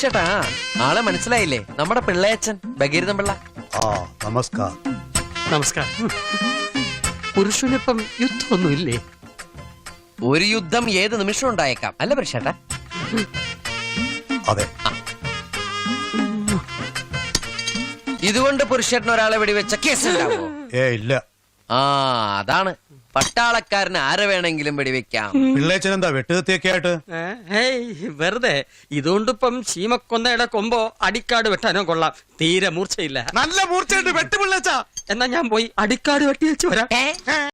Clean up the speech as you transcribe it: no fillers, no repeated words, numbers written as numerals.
ചേട്ടാ, ആളെ മനസ്സിലായില്ലേ? നമ്മുടെ പിള്ളയച്ചൻ ഭഗീരഥൻ പിള്ള. നമസ്കാരം. നമസ്കാരം. പുരുഷനിപ്പം യുദ്ധമൊന്നുമില്ലേ? ഒരു യുദ്ധം ഏത് നിമിഷം ഉണ്ടായേക്കാം, അല്ല പരിശേട്ടാ? അതെ. ഇതുകൊണ്ട് പുരുഷേട്ടൻ ഒരാളെ വെടിവെച്ച കേസ് ഉണ്ടാവോ? ഇല്ല. അതാണ്, പട്ടാളക്കാരന് ആരെ വേണമെങ്കിലും വെടിവെക്കാം. പിള്ളേച്ചനെന്താ വെട്ടുകത്തിയൊക്കെ ആയിട്ട്? വെറുതെ. ഇതുകൊണ്ടിപ്പം ശീമക്കൊന്നയുടെ കൊമ്പോ അടിക്കാട് വെട്ടാനോ കൊള്ളാം. തീരെ മൂർച്ചയില്ല. നല്ല മൂർച്ചയുണ്ട്, വെട്ട് പിള്ളേച്ച. എന്നാ ഞാൻ പോയി അടിക്കാട് വെട്ടി വെച്ച് വരാം.